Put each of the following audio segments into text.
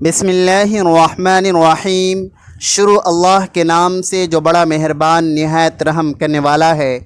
بسم اللہ الرحمن الرحیم۔ شروع اللہ کے نام سے جو بڑا مہربان نہایت رحم کرنے والا ہے۔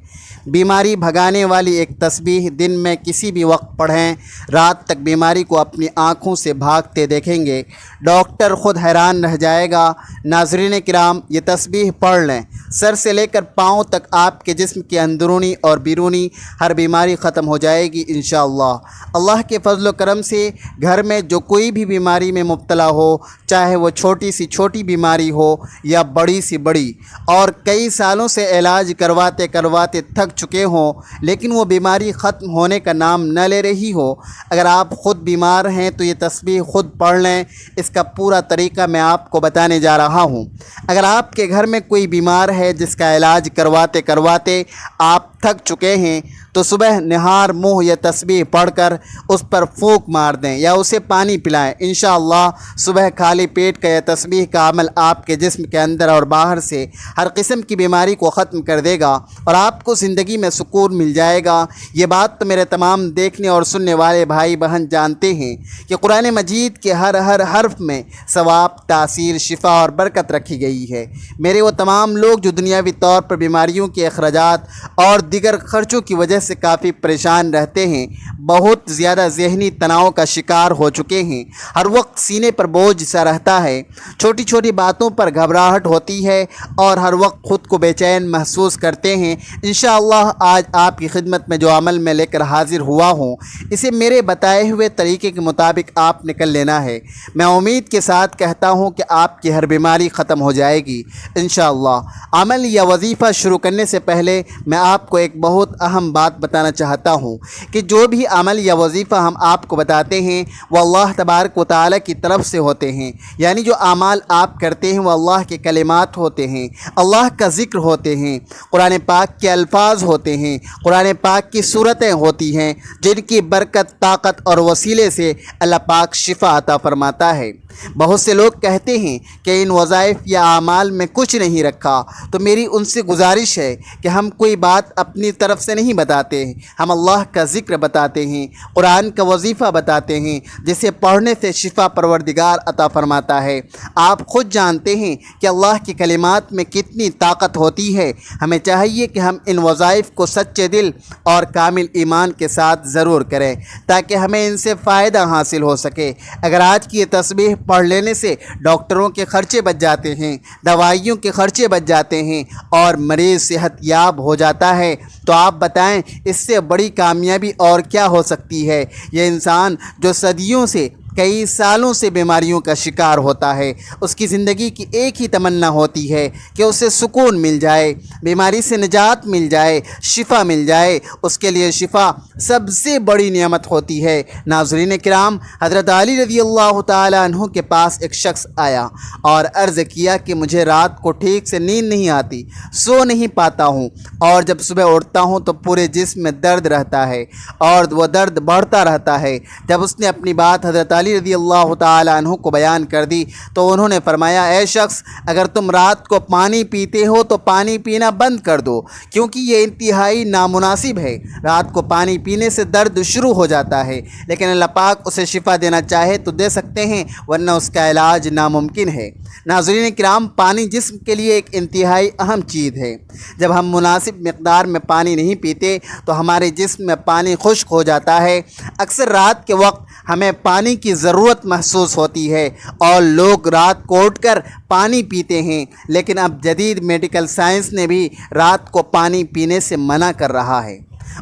بیماری بھگانے والی ایک تسبیح دن میں کسی بھی وقت پڑھیں، رات تک بیماری کو اپنی آنکھوں سے بھاگتے دیکھیں گے، ڈاکٹر خود حیران رہ جائے گا۔ ناظرین کرام، یہ تسبیح پڑھ لیں، سر سے لے کر پاؤں تک آپ کے جسم کی اندرونی اور بیرونی ہر بیماری ختم ہو جائے گی انشاءاللہ۔ اللہ کے فضل و کرم سے گھر میں جو کوئی بھی بیماری میں مبتلا ہو، چاہے وہ چھوٹی سی چھوٹی بیماری ہو یا بڑی سی بڑی، اور کئی سالوں سے علاج کرواتے کرواتے تھک چکے ہوں لیکن وہ بیماری ختم ہونے کا نام نہ لے رہی ہو، اگر آپ خود بیمار ہیں تو یہ تسبیح خود پڑھ لیں۔ اس کا پورا طریقہ میں آپ کو بتانے جا رہا ہوں۔ اگر آپ کے گھر میں کوئی بیمار ہے جس کا علاج کرواتے کرواتے آپ تھک چکے ہیں تو صبح نہار منہ یہ تسبیح پڑھ کر اس پر پھونک مار دیں یا اسے پانی پلائیں۔ انشاءاللہ صبح خالی پیٹ کا یہ تسبیح کا عمل آپ کے جسم کے اندر اور باہر سے ہر قسم کی بیماری کو ختم کر دے گا اور آپ کو زندگی میں سکون مل جائے گا۔ یہ بات تو میرے تمام دیکھنے اور سننے والے بھائی بہن جانتے ہیں کہ قرآن مجید کے ہر حرف میں ثواب، تاثیر، شفا اور برکت رکھی گئی ہے۔ میرے وہ تمام لوگ جو دنیاوی طور پر بیماریوں کے اخراجات اور دیگر خرچوں کی وجہ سے کافی پریشان رہتے ہیں، بہت زیادہ ذہنی تناؤ کا شکار ہو چکے ہیں، ہر وقت سینے پر بوجھ سا رہتا ہے، چھوٹی چھوٹی باتوں پر گھبراہٹ ہوتی ہے اور ہر وقت خود کو بے چین محسوس کرتے ہیں، انشاءاللہ آج آپ کی خدمت میں جو عمل میں لے کر حاضر ہوا ہوں اسے میرے بتائے ہوئے طریقے کے مطابق آپ نے کر لینا ہے۔ میں امید کے ساتھ کہتا ہوں کہ آپ کی ہر بیماری ختم ہو جائے گی انشاءاللہ۔ عمل یا وظیفہ شروع کرنے سے پہلے میں آپ کو ایک بہت اہم بات بتانا چاہتا ہوں کہ جو بھی عمل یا وظیفہ ہم آپ کو بتاتے ہیں وہ اللہ تبارک و تعالیٰ کی طرف سے ہوتے ہیں، یعنی جو اعمال آپ کرتے ہیں وہ اللہ کے کلمات ہوتے ہیں، اللہ کا ذکر ہوتے ہیں، قرآن پاک کے الفاظ ہوتے ہیں، قرآن پاک کی صورتیں ہوتی ہیں جن کی برکت، طاقت اور وسیلے سے اللہ پاک شفا عطا فرماتا ہے۔ بہت سے لوگ کہتے ہیں کہ ان وظائف یا اعمال میں کچھ نہیں رکھا، تو میری ان سے گزارش ہے کہ ہم کوئی بات اپنی طرف سے نہیں بتاتے ہیں، ہم اللہ کا ذکر بتاتے ہیں، قرآن کا وظیفہ بتاتے ہیں جسے پڑھنے سے شفا پروردگار عطا فرماتا ہے۔ آپ خود جانتے ہیں کہ اللہ کی کلمات میں کتنی طاقت ہوتی ہے، ہمیں چاہیے کہ ہم ان وظائف کو سچے دل اور کامل ایمان کے ساتھ ضرور کریں تاکہ ہمیں ان سے فائدہ حاصل ہو سکے۔ اگر آج کی یہ تسبیح پڑھ لینے سے ڈاکٹروں کے خرچے بچ جاتے ہیں، دوائیوں کے خرچے بچ جاتے ہیں اور مریض صحت یاب ہو جاتا ہے تو آپ بتائیں اس سے بڑی کامیابی اور کیا ہو سکتی ہے۔ یہ انسان جو صدیوں سے، کئی سالوں سے بیماریوں کا شکار ہوتا ہے، اس کی زندگی کی ایک ہی تمنا ہوتی ہے کہ اسے سکون مل جائے، بیماری سے نجات مل جائے، شفا مل جائے۔ اس کے لیے شفا سب سے بڑی نعمت ہوتی ہے۔ ناظرین کرام، حضرت علی رضی اللہ تعالی عنہ کے پاس ایک شخص آیا اور عرض کیا کہ مجھے رات کو ٹھیک سے نیند نہیں آتی، سو نہیں پاتا ہوں اور جب صبح اٹھتا ہوں تو پورے جسم میں درد رہتا ہے اور وہ درد بڑھتا رہتا ہے۔ جب اس نے اپنی بات حضرت علی رضی اللہ تعالی عنہ کو بیان کر دی تو انہوں نے فرمایا، اے شخص، اگر تم رات کو پانی پیتے ہو تو پانی پینا بند کر دو، کیونکہ یہ انتہائی نامناسب ہے۔ رات کو پانی پینے سے درد شروع ہو جاتا ہے، لیکن اللہ پاک اسے شفا دینا چاہے تو دے سکتے ہیں، ورنہ اس کا علاج ناممکن ہے۔ ناظرین کرام، پانی جسم کے لیے ایک انتہائی اہم چیز ہے۔ جب ہم مناسب مقدار میں پانی نہیں پیتے تو ہمارے جسم میں پانی خشک ہو جاتا ہے۔ اکثر رات کے وقت ہمیں پانی کی ضرورت محسوس ہوتی ہے اور لوگ رات کو اٹھ کر پانی پیتے ہیں، لیکن اب جدید میڈیکل سائنس نے بھی رات کو پانی پینے سے منع کر رہا ہے۔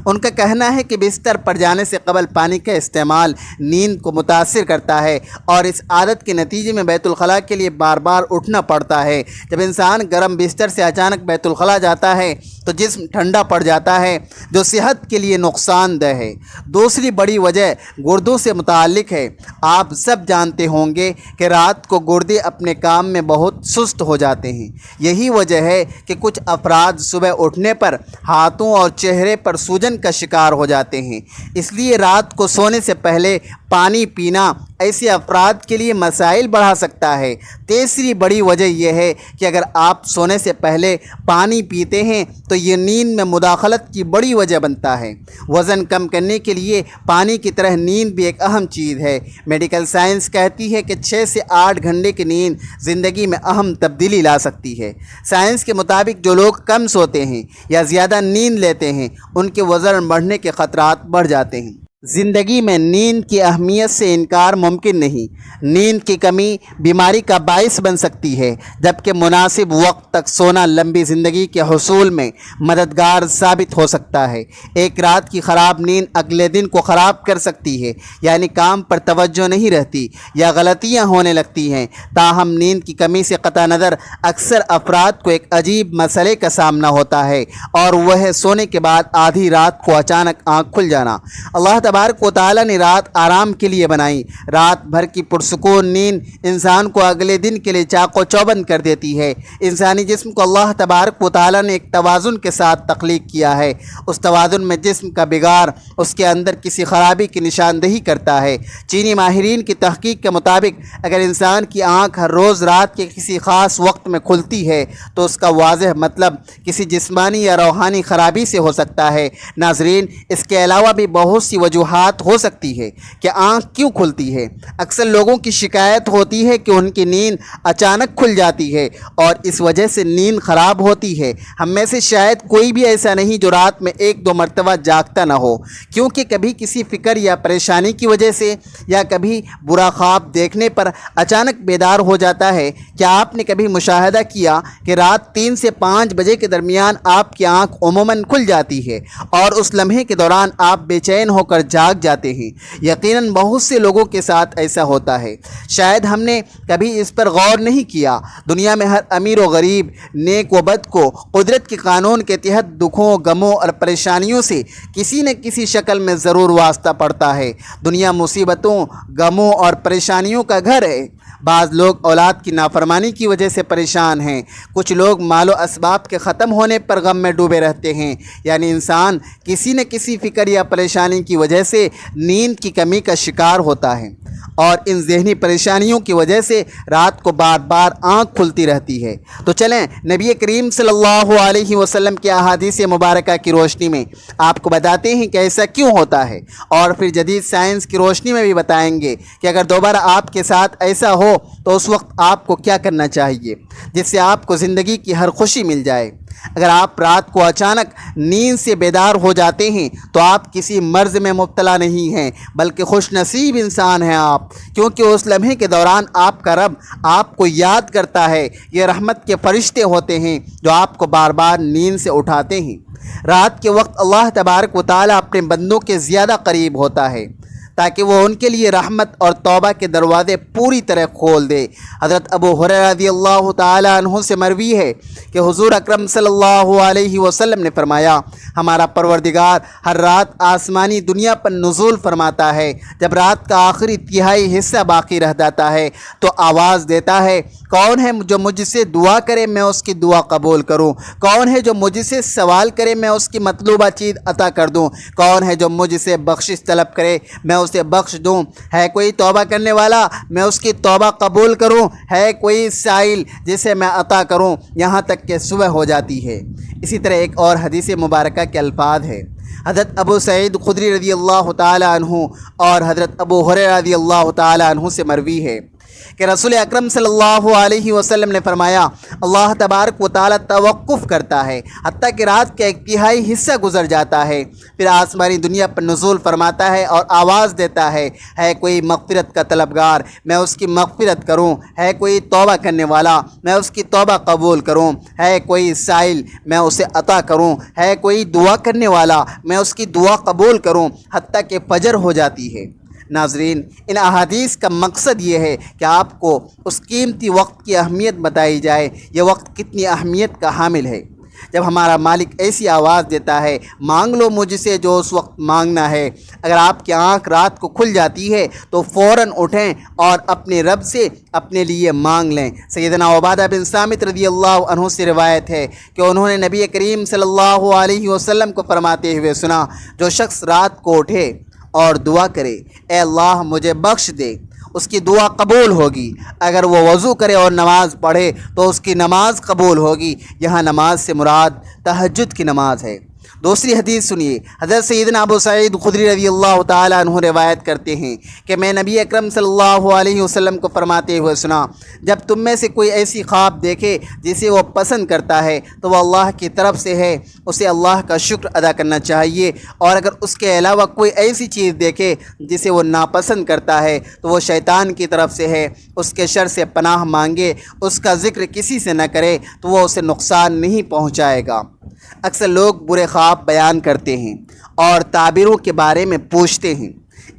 ان کا کہنا ہے کہ بستر پر جانے سے قبل پانی کا استعمال نیند کو متاثر کرتا ہے اور اس عادت کے نتیجے میں بیت الخلاء کے لیے بار بار اٹھنا پڑتا ہے۔ جب انسان گرم بستر سے اچانک بیت الخلاء جاتا ہے تو جسم ٹھنڈا پڑ جاتا ہے، جو صحت کے لیے نقصان دہ ہے۔ دوسری بڑی وجہ گردوں سے متعلق ہے۔ آپ سب جانتے ہوں گے کہ رات کو گردے اپنے کام میں بہت سست ہو جاتے ہیں۔ یہی وجہ ہے کہ کچھ افراد صبح اٹھنے پر ہاتھوں اور چہرے پر سوجن سوجن کا شکار ہو جاتے ہیں۔ اس لیے رات کو سونے سے پہلے پانی پینا ایسے افراد کے لیے مسائل بڑھا سکتا ہے۔ تیسری بڑی وجہ یہ ہے کہ اگر آپ سونے سے پہلے پانی پیتے ہیں تو یہ نیند میں مداخلت کی بڑی وجہ بنتا ہے۔ وزن کم کرنے کے لیے پانی کی طرح نیند بھی ایک اہم چیز ہے۔ میڈیکل سائنس کہتی ہے کہ 6 سے 8 گھنٹے کی نیند زندگی میں اہم تبدیلی لا سکتی ہے۔ سائنس کے مطابق جو لوگ کم سوتے ہیں یا زیادہ نیند لیتے ہیں ان کے وزن بڑھنے کے خطرات بڑھ جاتے ہیں۔ زندگی میں نیند کی اہمیت سے انکار ممکن نہیں۔ نیند کی کمی بیماری کا باعث بن سکتی ہے، جبکہ مناسب وقت تک سونا لمبی زندگی کے حصول میں مددگار ثابت ہو سکتا ہے۔ ایک رات کی خراب نیند اگلے دن کو خراب کر سکتی ہے، یعنی کام پر توجہ نہیں رہتی یا غلطیاں ہونے لگتی ہیں۔ تاہم نیند کی کمی سے قطع نظر اکثر افراد کو ایک عجیب مسئلے کا سامنا ہوتا ہے، اور وہ ہے سونے کے بعد آدھی رات کو اچانک آنکھ کھل جانا۔ اللہ تبارک و تعالیٰ نے رات آرام کے لیے بنائی۔ رات بھر کی پرسکون نیند انسان کو اگلے دن کے لیے چاق و چوبند کر دیتی ہے۔ انسانی جسم کو اللہ تبارک و تعالیٰ نے ایک توازن کے ساتھ تخلیق کیا ہے۔ اس توازن میں جسم کا بگاڑ اس کے اندر کسی خرابی کی نشاندہی کرتا ہے۔ چینی ماہرین کی تحقیق کے مطابق اگر انسان کی آنکھ ہر روز رات کے کسی خاص وقت میں کھلتی ہے تو اس کا واضح مطلب کسی جسمانی یا روحانی خرابی سے ہو سکتا ہے۔ ناظرین، اس کے علاوہ بھی بہت سی وجوہات ہو سکتی ہے کہ آنکھ کیوں کھلتی ہے۔ اکثر لوگوں کی شکایت ہوتی ہے کہ ان کی نیند اچانک کھل جاتی ہے اور اس وجہ سے نیند خراب ہوتی ہے۔ ہم میں سے شاید کوئی بھی ایسا نہیں جو رات میں 1-2 مرتبہ جاگتا نہ ہو، کیونکہ کبھی کسی فکر یا پریشانی کی وجہ سے یا کبھی برا خواب دیکھنے پر اچانک بیدار ہو جاتا ہے۔ کیا آپ نے کبھی مشاہدہ کیا کہ رات 3 سے 5 بجے کے درمیان آپ کی آنکھ عموماً کھل جاتی ہے اور اس لمحے کے دوران آپ بے چین ہو کر جاگ جاتے ہیں؟ یقیناً بہت سے لوگوں کے ساتھ ایسا ہوتا ہے۔ شاید ہم نے کبھی اس پر غور نہیں کیا۔ دنیا میں ہر امیر و غریب، نیک و بد کو قدرت کے قانون کے تحت دکھوں، غموں اور پریشانیوں سے کسی نہ کسی شکل میں ضرور واسطہ پڑتا ہے۔ دنیا مصیبتوں، غموں اور پریشانیوں کا گھر ہے۔ بعض لوگ اولاد کی نافرمانی کی وجہ سے پریشان ہیں، کچھ لوگ مال و اسباب کے ختم ہونے پر غم میں ڈوبے رہتے ہیں۔ یعنی انسان کسی نہ کسی فکر یا پریشانی کی وجہ سے نیند کی کمی کا شکار ہوتا ہے، اور ان ذہنی پریشانیوں کی وجہ سے رات کو بار بار آنکھ کھلتی رہتی ہے۔ تو چلیں نبی کریم صلی اللہ علیہ وسلم کی احادیث مبارکہ کی روشنی میں آپ کو بتاتے ہیں کہ ایسا کیوں ہوتا ہے، اور پھر جدید سائنس کی روشنی میں بھی بتائیں گے کہ اگر دوبارہ آپ کے ساتھ ایسا ہو تو اس وقت آپ کو کیا کرنا چاہیے جس سے آپ کو زندگی کی ہر خوشی مل جائے۔ اگر آپ رات کو اچانک نیند سے بیدار ہو جاتے ہیں تو آپ کسی مرض میں مبتلا نہیں ہیں، بلکہ خوش نصیب انسان ہیں آپ، کیونکہ اس لمحے کے دوران آپ کا رب آپ کو یاد کرتا ہے۔ یہ رحمت کے فرشتے ہوتے ہیں جو آپ کو بار بار نیند سے اٹھاتے ہیں۔ رات کے وقت اللہ تبارک و تعالیٰ اپنے بندوں کے زیادہ قریب ہوتا ہے تاکہ وہ ان کے لیے رحمت اور توبہ کے دروازے پوری طرح کھول دے۔ حضرت ابو ہریرہ رضی اللہ تعالیٰ عنہ سے مروی ہے کہ حضور اکرم صلی اللہ علیہ وسلم نے فرمایا، ہمارا پروردگار ہر رات آسمانی دنیا پر نزول فرماتا ہے۔ جب رات کا آخری تہائی حصہ باقی رہ جاتا ہے تو آواز دیتا ہے، کون ہے جو مجھ سے دعا کرے میں اس کی دعا قبول کروں؟ کون ہے جو مجھ سے سوال کرے میں اس کی مطلوبہ چیز عطا کر دوں؟ کون ہے جو مجھ سے بخشش طلب کرے میں اسے بخش دوں؟ ہے کوئی توبہ کرنے والا میں اس کی توبہ قبول کروں؟ ہے کوئی سائل جسے میں عطا کروں؟ یہاں تک کہ صبح ہو جاتی ہے۔ اسی طرح ایک اور حدیث مبارکہ کے الفاظ ہے، حضرت ابو سعید خدری رضی اللہ تعالی عنہ اور حضرت ابو ہریرہ رضی اللہ تعالی عنہ سے مروی ہے کہ رسول اکرم صلی اللہ علیہ وسلم نے فرمایا، اللہ تبارک و تعالیٰ توقف کرتا ہے حتیٰ کہ رات کا ایک تہائی حصہ گزر جاتا ہے، پھر آسمانی دنیا پر نزول فرماتا ہے اور آواز دیتا ہے کوئی مغفرت کا طلبگار میں اس کی مغفرت کروں؟ ہے کوئی توبہ کرنے والا میں اس کی توبہ قبول کروں؟ ہے کوئی سائل میں اسے عطا کروں؟ ہے کوئی دعا کرنے والا میں اس کی دعا قبول کروں؟ حتیٰ کہ فجر ہو جاتی ہے۔ ناظرین، ان احادیث کا مقصد یہ ہے کہ آپ کو اس قیمتی وقت کی اہمیت بتائی جائے، یہ وقت کتنی اہمیت کا حامل ہے۔ جب ہمارا مالک ایسی آواز دیتا ہے مانگ لو مجھ سے جو اس وقت مانگنا ہے، اگر آپ کی آنکھ رات کو کھل جاتی ہے تو فوراً اٹھیں اور اپنے رب سے اپنے لیے مانگ لیں۔ سیدنا عبادہ بن صامت رضی اللہ عنہ سے روایت ہے کہ انہوں نے نبی کریم صلی اللہ علیہ وسلم کو فرماتے ہوئے سنا، جو شخص رات کو اٹھے اور دعا کرے اے اللہ مجھے بخش دے، اس کی دعا قبول ہوگی۔ اگر وہ وضو کرے اور نماز پڑھے تو اس کی نماز قبول ہوگی۔ یہاں نماز سے مراد تہجد کی نماز ہے۔ دوسری حدیث سنیے، حضرت سیدنا ابو سعید خدری رضی اللہ تعالیٰ عنہ روایت کرتے ہیں کہ میں نبی اکرم صلی اللہ علیہ وسلم کو فرماتے ہوئے سنا، جب تم میں سے کوئی ایسی خواب دیکھے جسے وہ پسند کرتا ہے تو وہ اللہ کی طرف سے ہے، اسے اللہ کا شکر ادا کرنا چاہیے، اور اگر اس کے علاوہ کوئی ایسی چیز دیکھے جسے وہ ناپسند کرتا ہے تو وہ شیطان کی طرف سے ہے، اس کے شر سے پناہ مانگے، اس کا ذکر کسی سے نہ کرے تو وہ اسے نقصان نہیں پہنچائے گا۔ اکثر لوگ برے خواب بیان کرتے ہیں اور تعبیروں کے بارے میں پوچھتے ہیں۔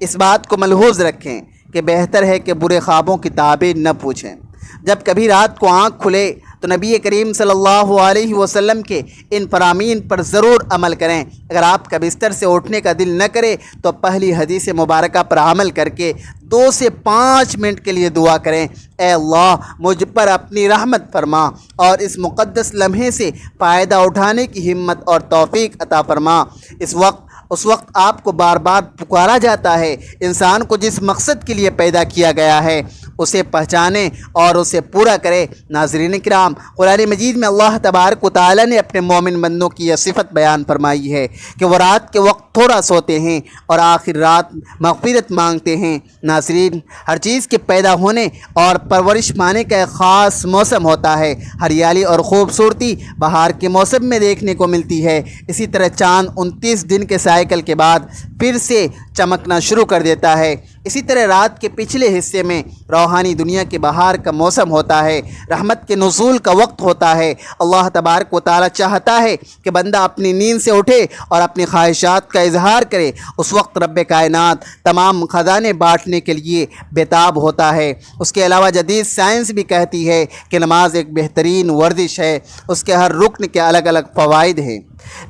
اس بات کو ملحوظ رکھیں کہ بہتر ہے کہ برے خوابوں کی تعبیر نہ پوچھیں۔ جب کبھی رات کو آنکھ کھلے تو نبی کریم صلی اللہ علیہ وسلم کے ان فرامین پر ضرور عمل کریں۔ اگر آپ کا بستر سے اٹھنے کا دل نہ کرے تو پہلی حدیث مبارکہ پر عمل کر کے 2 سے 5 منٹ کے لیے دعا کریں، اے اللہ مجھ پر اپنی رحمت فرما اور اس مقدس لمحے سے فائدہ اٹھانے کی ہمت اور توفیق عطا فرما۔ اس وقت آپ کو بار بار پکارا جاتا ہے۔ انسان کو جس مقصد کے لیے پیدا کیا گیا ہے اسے پہچانے اور اسے پورا کرے۔ ناظرین کرام، قرآن مجید میں اللہ تبارک و تعالی نے اپنے مومن بندوں کی یہ صفت بیان فرمائی ہے کہ وہ رات کے وقت تھوڑا سوتے ہیں اور آخر رات مغفرت مانگتے ہیں۔ ناظرین، ہر چیز کے پیدا ہونے اور پرورش پانے کا ایک خاص موسم ہوتا ہے۔ ہریالی اور خوبصورتی بہار کے موسم میں دیکھنے کو ملتی ہے۔ اسی طرح چاند 29 دن کے سائیکل کے بعد پھر سے چمکنا شروع کر دیتا ہے۔ اسی طرح رات کے پچھلے حصے میں روحانی دنیا کے بہار کا موسم ہوتا ہے، رحمت کے نزول کا وقت ہوتا ہے۔ اللہ تبارک و تعالی چاہتا ہے کہ بندہ اپنی نیند سے اٹھے اور اپنی خواہشات کا اظہار کرے۔ اس وقت رب کائنات تمام خزانے بانٹنے کے لیے بےتاب ہوتا ہے۔ اس کے علاوہ جدید سائنس بھی کہتی ہے کہ نماز ایک بہترین ورزش ہے، اس کے ہر رکن کے الگ الگ فوائد ہیں۔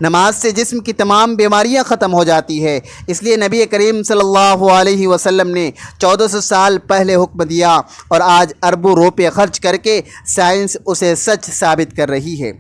نماز سے جسم کی تمام بیماریاں ختم ہو جاتی ہے، اس لیے نبی کریم صلی اللہ علیہ وسلم نے 1400 سال پہلے حکم دیا اور آج اربوں روپے خرچ کر کے سائنس اسے سچ ثابت کر رہی ہے۔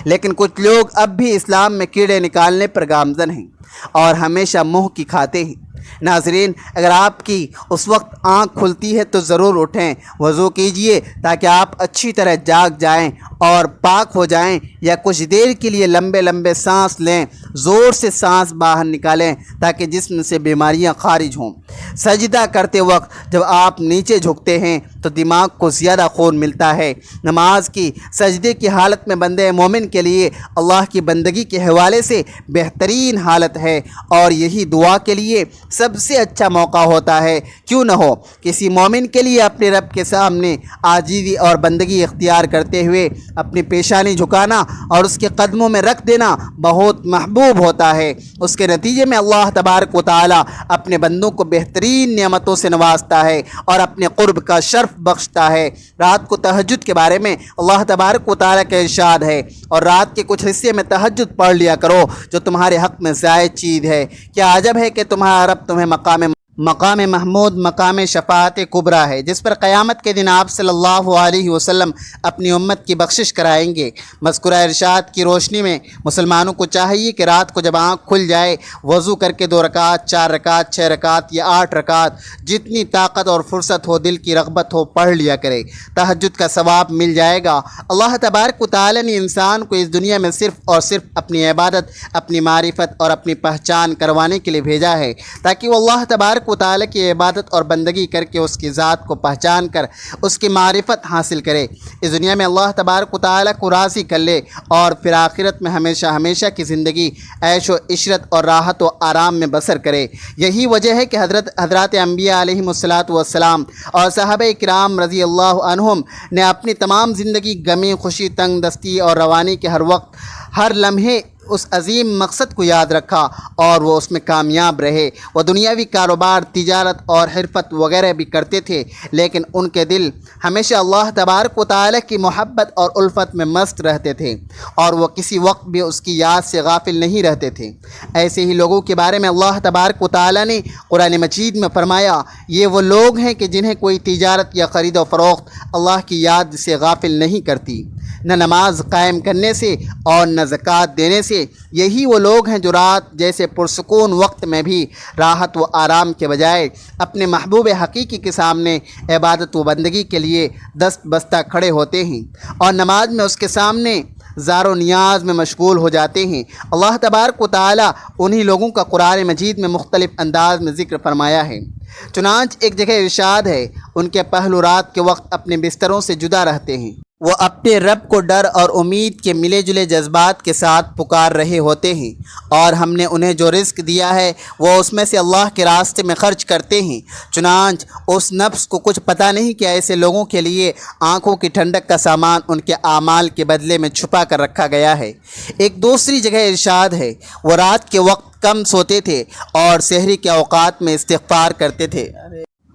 لیکن کچھ لوگ اب بھی اسلام میں کیڑے نکالنے پر گامزن ہیں اور ہمیشہ منہ کی کھاتے ہیں۔ ناظرین، اگر آپ کی اس وقت آنکھ کھلتی ہے تو ضرور اٹھیں، وضو کیجئے تاکہ آپ اچھی طرح جاگ جائیں اور پاک ہو جائیں، یا کچھ دیر کے لیے لمبے لمبے سانس لیں، زور سے سانس باہر نکالیں تاکہ جسم سے بیماریاں خارج ہوں۔ سجدہ کرتے وقت جب آپ نیچے جھکتے ہیں تو دماغ کو زیادہ خون ملتا ہے۔ نماز کی سجدے کی حالت میں بندے مومن کے لیے اللہ کی بندگی کے حوالے سے بہترین حالت ہے، اور یہی دعا کے لیے سب سے اچھا موقع ہوتا ہے۔ کیوں نہ ہو کسی مومن کے لیے اپنے رب کے سامنے عاجزی اور بندگی اختیار کرتے ہوئے اپنی پیشانی جھکانا اور اس کے قدموں میں رکھ دینا بہت محبوب ہوتا ہے۔ اس کے نتیجے میں اللہ تبارک و تعالی اپنے بندوں کو بہترین نعمتوں سے نوازتا ہے اور اپنے قرب کا شرف بخشتا ہے۔ رات کو تہجد کے بارے میں اللہ تبارک و تعالی کا ارشاد ہے، اور رات کے کچھ حصے میں تہجد پڑھ لیا کرو جو تمہارے حق میں زائد چیز ہے۔ کیا عجب ہے کہ تمہارا رب تمہیں مقام محمود، مقام شفاعت کبریٰ ہے، جس پر قیامت کے دن آپ صلی اللہ علیہ وسلم اپنی امت کی بخشش کرائیں گے۔ مذکورہ ارشاد کی روشنی میں مسلمانوں کو چاہیے کہ رات کو جب آنکھ کھل جائے وضو کر کے 2 رکعت، 4 رکعت، 6 رکعت یا 8 رکعت، جتنی طاقت اور فرصت ہو، دل کی رغبت ہو، پڑھ لیا کرے۔ تہجد کا ثواب مل جائے گا۔ اللہ تبارک و تعالی نے انسان کو اس دنیا میں صرف اور صرف اپنی عبادت، اپنی معرفت اور اپنی پہچان کروانے کے لیے بھیجا ہے، تاکہ وہ اللہ تبارک و تعالی کی عبادت اور بندگی کر کے اس کی ذات کو پہچان کر اس کی معرفت حاصل کرے، اس دنیا میں اللہ تبارک و تعالی کو راضی کر لے، اور پھر آخرت میں ہمیشہ ہمیشہ کی زندگی عیش و عشرت اور راحت و آرام میں بسر کرے۔ یہی وجہ ہے کہ حضرات انبیاء علیہم السلام اور صحابہ کرام رضی اللہ عنہم نے اپنی تمام زندگی غمی، خوشی، تنگ دستی اور روانی کے ہر وقت، ہر لمحے اس عظیم مقصد کو یاد رکھا اور وہ اس میں کامیاب رہے۔ وہ دنیاوی کاروبار، تجارت اور حرفت وغیرہ بھی کرتے تھے، لیکن ان کے دل ہمیشہ اللہ تبارک و تعالیٰ کی محبت اور الفت میں مست رہتے تھے، اور وہ کسی وقت بھی اس کی یاد سے غافل نہیں رہتے تھے۔ ایسے ہی لوگوں کے بارے میں اللہ تبارک و تعالیٰ نے قرآن مجید میں فرمایا، یہ وہ لوگ ہیں کہ جنہیں کوئی تجارت یا خرید و فروخت اللہ کی یاد سے غافل نہیں کرتی، نہ نماز قائم کرنے سے اور نہ زکوٰۃ دینے سے۔ یہی وہ لوگ ہیں جو رات جیسے پرسکون وقت میں بھی راحت و آرام کے بجائے اپنے محبوب حقیقی کے سامنے عبادت و بندگی کے لیے دست بستہ کھڑے ہوتے ہیں، اور نماز میں اس کے سامنے زار و نیاز میں مشغول ہو جاتے ہیں۔ اللہ تبارک و تعالیٰ انہی لوگوں کا قرآن مجید میں مختلف انداز میں ذکر فرمایا ہے۔ چنانچہ ایک جگہ ارشاد ہے، ان کے پہلو رات کے وقت اپنے بستروں سے جدا رہتے ہیں، وہ اپنے رب کو ڈر اور امید کے ملے جلے جذبات کے ساتھ پکار رہے ہوتے ہیں، اور ہم نے انہیں جو رزق دیا ہے وہ اس میں سے اللہ کے راستے میں خرچ کرتے ہیں۔ چنانچہ اس نفس کو کچھ پتہ نہیں کہ ایسے لوگوں کے لیے آنکھوں کی ٹھنڈک کا سامان ان کے اعمال کے بدلے میں چھپا کر رکھا گیا ہے۔ ایک دوسری جگہ ارشاد ہے، وہ رات کے وقت کم سوتے تھے اور سحری کے اوقات میں استغفار کرتے تھے۔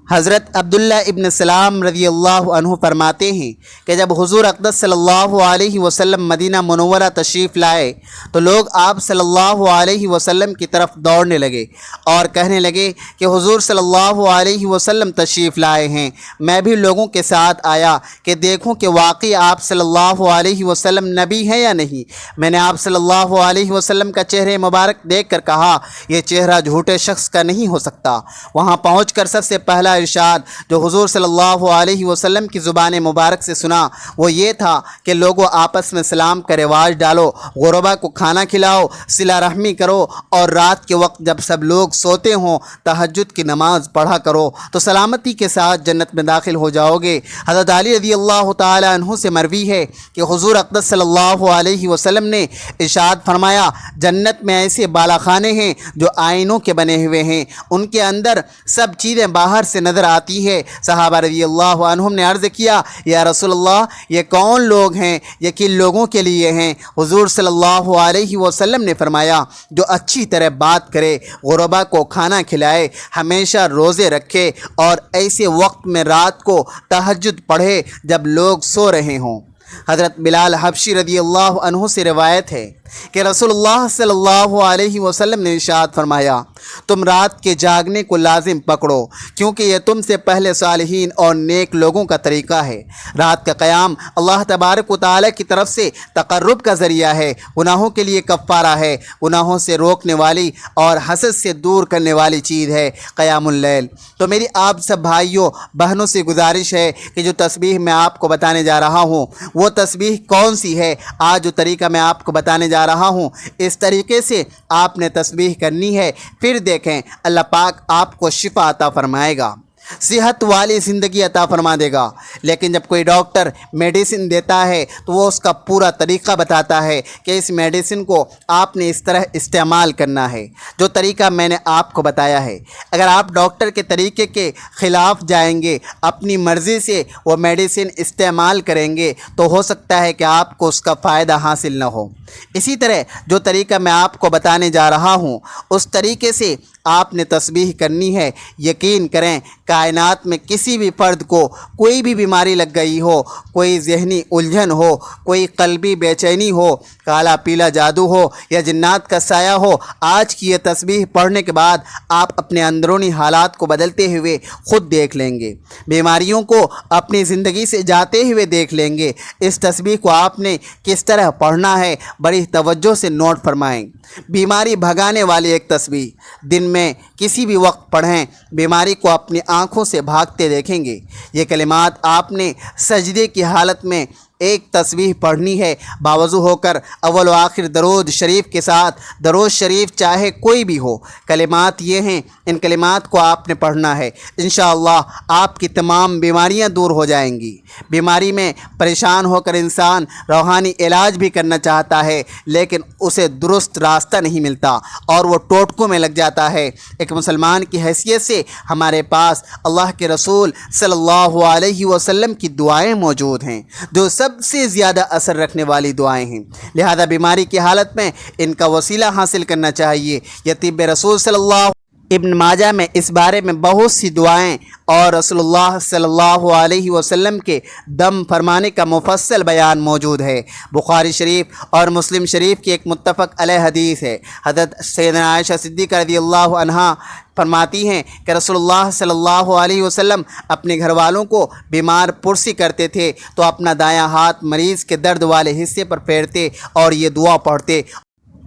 حضرت عبداللہ ابن سلام رضی اللہ عنہ فرماتے ہیں کہ جب حضور اقدس صلی اللہ علیہ وسلم مدینہ منورہ تشریف لائے تو لوگ آپ صلی اللہ علیہ وسلم کی طرف دوڑنے لگے اور کہنے لگے کہ حضور صلی اللہ علیہ وسلم تشریف لائے ہیں۔ میں بھی لوگوں کے ساتھ آیا کہ دیکھوں کہ واقعی آپ صلی اللہ علیہ وسلم نبی ہیں یا نہیں۔ میں نے آپ صلی اللہ علیہ وسلم کا چہرہ مبارک دیکھ کر کہا، یہ چہرہ جھوٹے شخص کا نہیں ہو سکتا۔ وہاں پہنچ کر سب سے پہلا ارشاد جو حضور صلی اللہ علیہ وسلم کی زبان مبارک سے سنا وہ یہ تھا کہ لوگوں آپس میں سلام کا رواج ڈالو، غربا کو کھانا کھلاؤ، صلہ رحمی کرو، اور رات کے وقت جب سب لوگ سوتے ہوں تہجد کی نماز پڑھا کرو تو سلامتی کے ساتھ جنت میں داخل ہو جاؤ گے۔ حضرت علی رضی اللہ تعالی عنہ سے مروی ہے کہ حضور اقدس صلی اللہ علیہ وسلم نے ارشاد فرمایا، جنت میں ایسے بالا خانے ہیں جو آئینوں کے بنے ہوئے ہیں، ان کے اندر سب چیزیں باہر سے نظر آتی ہے۔ صحابہ رضی اللہ عنہم نے عرض کیا، یا رسول اللہ یہ کون لوگ ہیں، یہ کن لوگوں کے لیے ہیں؟ حضور صلی اللہ علیہ وسلم نے فرمایا، جو اچھی طرح بات کرے، غربا کو کھانا کھلائے، ہمیشہ روزے رکھے، اور ایسے وقت میں رات کو تہجد پڑھے جب لوگ سو رہے ہوں۔ حضرت بلال حبشی رضی اللہ عنہ سے روایت ہے کہ رسول اللہ صلی اللہ علیہ وسلم نے ارشاد فرمایا، تم رات کے جاگنے کو لازم پکڑو، کیونکہ یہ تم سے پہلے صالحین اور نیک لوگوں کا طریقہ ہے۔ رات کا قیام اللہ تبارک و تعالیٰ کی طرف سے تقرب کا ذریعہ ہے، گناہوں کے لیے کفارہ ہے، گناہوں سے روکنے والی اور حسد سے دور کرنے والی چیز ہے قیام اللیل۔ تو میری آپ سب بھائیوں بہنوں سے گزارش ہے کہ جو تسبیح میں آپ کو بتانے جا رہا ہوں وہ تسبیح کون سی ہے؟ آج جو طریقہ میں آپ کو بتانے جا رہا ہوں اس طریقے سے آپ نے تسبیح کرنی ہے، پھر دیکھیں اللہ پاک آپ کو شفا عطا فرمائے گا، صحت والی زندگی عطا فرما دے گا۔ لیکن جب کوئی ڈاکٹر میڈیسن دیتا ہے تو وہ اس کا پورا طریقہ بتاتا ہے کہ اس میڈیسن کو آپ نے اس طرح استعمال کرنا ہے جو طریقہ میں نے آپ کو بتایا ہے۔ اگر آپ ڈاکٹر کے طریقے کے خلاف جائیں گے، اپنی مرضی سے وہ میڈیسن استعمال کریں گے تو ہو سکتا ہے کہ آپ کو اس کا فائدہ حاصل نہ ہو۔ اسی طرح جو طریقہ میں آپ کو بتانے جا رہا ہوں اس طریقے سے آپ نے تسبیح کرنی ہے۔ یقین کریں کائنات میں کسی بھی فرد کو کوئی بھی بیماری لگ گئی ہو، کوئی ذہنی الجھن ہو، کوئی قلبی بے چینی ہو، کالا پیلا جادو ہو یا جنات کا سایہ ہو، آج کی یہ تسبیح پڑھنے کے بعد آپ اپنے اندرونی حالات کو بدلتے ہوئے خود دیکھ لیں گے، بیماریوں کو اپنی زندگی سے جاتے ہوئے دیکھ لیں گے۔ اس تسبیح کو آپ نے کس طرح پڑھنا ہے بڑی توجہ سے نوٹ فرمائیں۔ بیماری بھگانے والی ایک تسبیح دن میں کسی بھی وقت پڑھیں، بیماری کو اپنی آنکھوں سے بھاگتے دیکھیں گے۔ یہ کلمات آپ نے سجدے کی حالت میں ایک تسبیح پڑھنی ہے، باوضو ہو کر اول و آخر درود شریف کے ساتھ۔ درود شریف چاہے کوئی بھی ہو، کلمات یہ ہیں، ان کلمات کو آپ نے پڑھنا ہے۔ انشاءاللہ آپ کی تمام بیماریاں دور ہو جائیں گی۔ بیماری میں پریشان ہو کر انسان روحانی علاج بھی کرنا چاہتا ہے لیکن اسے درست راستہ نہیں ملتا اور وہ ٹوٹکوں میں لگ جاتا ہے۔ ایک مسلمان کی حیثیت سے ہمارے پاس اللہ کے رسول صلی اللہ علیہ وسلم کی دعائیں موجود ہیں جو سب سب سے زیادہ اثر رکھنے والی دعائیں ہیں، لہذا بیماری کی حالت میں ان کا وسیلہ حاصل کرنا چاہیے۔ یہ طب رسول صلی اللہ ابن ماجہ میں اس بارے میں بہت سی دعائیں اور رسول اللہ صلی اللہ علیہ وسلم کے دم فرمانے کا مفصل بیان موجود ہے۔ بخاری شریف اور مسلم شریف کی ایک متفق علیہ حدیث ہے۔ حضرت سیدنا عائشہ صدیقہ رضی اللہ عنہا فرماتی ہیں کہ رسول اللہ صلی اللہ علیہ وسلم اپنے گھر والوں کو بیمار پرسی کرتے تھے تو اپنا دایاں ہاتھ مریض کے درد والے حصے پر پھیرتے اور یہ دعا پڑھتے: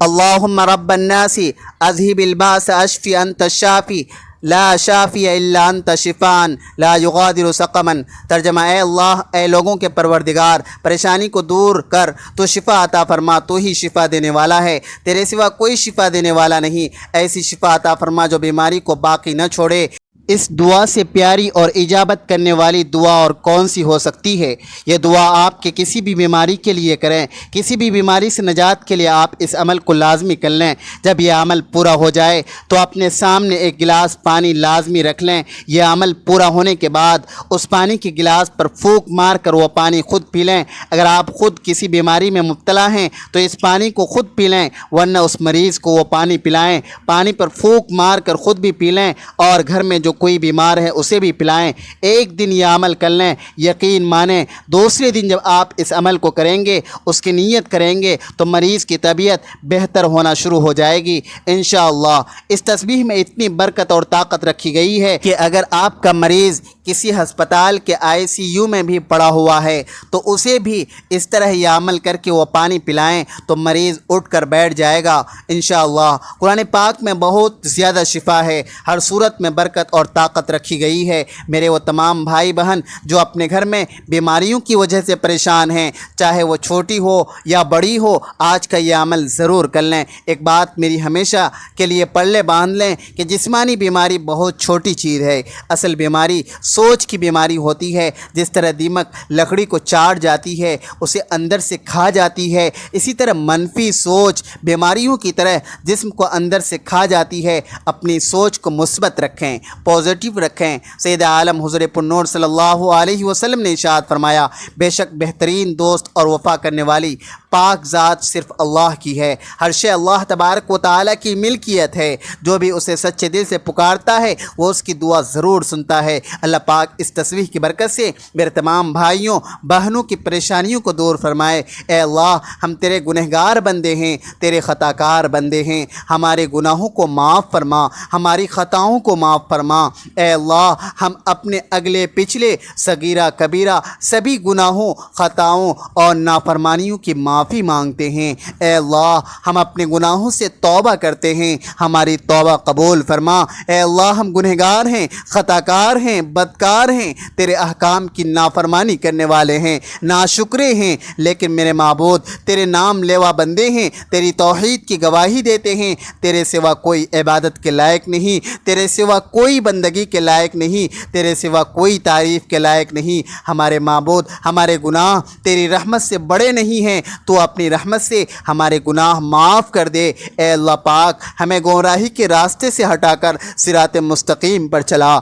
اللہم رب الناس اذہب الباس اشفی انت الشافی لا شافی الا انت شفان لا یغادر سقما۔ ترجمہ: اے اللہ، اے لوگوں کے پروردگار، پریشانی کو دور کر، تو شفا عطا فرما، تو ہی شفا دینے والا ہے، تیرے سوا کوئی شفا دینے والا نہیں۔ ایسی شفا عطا فرما جو بیماری کو باقی نہ چھوڑے۔ اس دعا سے پیاری اور اجابت کرنے والی دعا اور کون سی ہو سکتی ہے؟ یہ دعا آپ کے کسی بھی بیماری کے لیے کریں، کسی بھی بیماری سے نجات کے لیے آپ اس عمل کو لازمی کر لیں۔ جب یہ عمل پورا ہو جائے تو اپنے سامنے ایک گلاس پانی لازمی رکھ لیں۔ یہ عمل پورا ہونے کے بعد اس پانی کے گلاس پر پھونک مار کر وہ پانی خود پی لیں۔ اگر آپ خود کسی بیماری میں مبتلا ہیں تو اس پانی کو خود پی لیں، ورنہ اس مریض کو وہ پانی پلائیں۔ پانی پر پھونک مار کر خود بھی پی لیں اور گھر میں جو کوئی بیمار ہے اسے بھی پلائیں۔ ایک دن یہ عمل کر لیں، یقین مانیں دوسرے دن جب آپ اس عمل کو کریں گے، اس کی نیت کریں گے تو مریض کی طبیعت بہتر ہونا شروع ہو جائے گی انشاءاللہ۔ اس تسبیح میں اتنی برکت اور طاقت رکھی گئی ہے کہ اگر آپ کا مریض کسی ہسپتال کے ICU میں بھی پڑا ہوا ہے تو اسے بھی اس طرح یہ عمل کر کے وہ پانی پلائیں تو مریض اٹھ کر بیٹھ جائے گا انشاءاللہ۔ قرآن پاک میں بہت زیادہ شفا ہے، ہر صورت میں برکت اور طاقت رکھی گئی ہے۔ میرے وہ تمام بھائی بہن جو اپنے گھر میں بیماریوں کی وجہ سے پریشان ہیں، چاہے وہ چھوٹی ہو یا بڑی ہو، آج کا یہ عمل ضرور کر لیں۔ ایک بات میری ہمیشہ کے لیے پلے باندھ لیں کہ جسمانی بیماری بہت چھوٹی چیز ہے، اصل بیماری سوچ کی بیماری ہوتی ہے۔ جس طرح دیمک لکڑی کو چاٹ جاتی ہے، اسے اندر سے کھا جاتی ہے، اسی طرح منفی سوچ بیماریوں کی طرح جسم کو اندر سے کھا جاتی ہے۔ اپنی سوچ کو مثبت رکھیں، پازیٹیو رکھیں۔ سید عالم حضور پرنور صلی اللہ علیہ وسلم نے ارشاد فرمایا: بے شک بہترین دوست اور وفا کرنے والی پاک ذات صرف اللہ کی ہے۔ ہر شے اللہ تبارک و تعالیٰ کی ملکیت ہے، جو بھی اسے سچے دل سے پکارتا ہے وہ اس کی دعا ضرور سنتا ہے۔ اللہ پاک اس تسبیح کی برکت سے میرے تمام بھائیوں بہنوں کی پریشانیوں کو دور فرمائے۔ اے اللہ، ہم تیرے گنہگار بندے ہیں، تیرے خطا کار بندے ہیں، ہمارے گناہوں کو معاف فرما، ہماری خطاؤں کو معاف فرما۔ اے اللہ، ہم اپنے اگلے پچھلے صغیرہ کبیرہ سبھی گناہوں، خطاؤں اور نافرمانیوں کی معافی مانگتے ہیں۔ اے اللہ، ہم اپنے گناہوں سے توبہ کرتے ہیں، ہماری توبہ قبول فرما۔ اے اللہ، ہم گنہگار ہیں، خطا کار ہیں، بدکار ہیں، تیرے احکام کی نافرمانی کرنے والے ہیں، ناشکرے ہیں، لیکن میرے معبود تیرے نام لیوا بندے ہیں، تیری توحید کی گواہی دیتے ہیں۔ تیرے سوا کوئی عبادت کے لائق نہیں، تیرے سوا کوئی بندگی کے لائق نہیں، تیرے سوا کوئی تعریف کے لائق نہیں۔ ہمارے معبود، ہمارے گناہ تیری رحمت سے بڑے نہیں ہیں، تو اپنی رحمت سے ہمارے گناہ معاف کر دے۔ اے اللہ پاک، ہمیں گمراہی کے راستے سے ہٹا کر صراط مستقیم پر چلا۔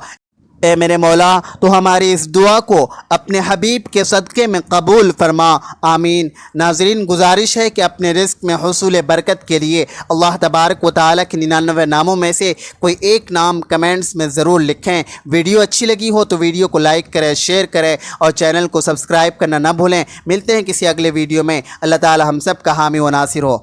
اے میرے مولا، تو ہماری اس دعا کو اپنے حبیب کے صدقے میں قبول فرما، آمین۔ ناظرین، گزارش ہے کہ اپنے رزق میں حصول برکت کے لیے اللہ تبارک و تعالیٰ کے 99 ناموں میں سے کوئی ایک نام کمنٹس میں ضرور لکھیں۔ ویڈیو اچھی لگی ہو تو ویڈیو کو لائک کریں، شیئر کریں اور چینل کو سبسکرائب کرنا نہ بھولیں۔ ملتے ہیں کسی اگلے ویڈیو میں۔ اللہ تعالیٰ ہم سب کا حامی و ناصر ہو۔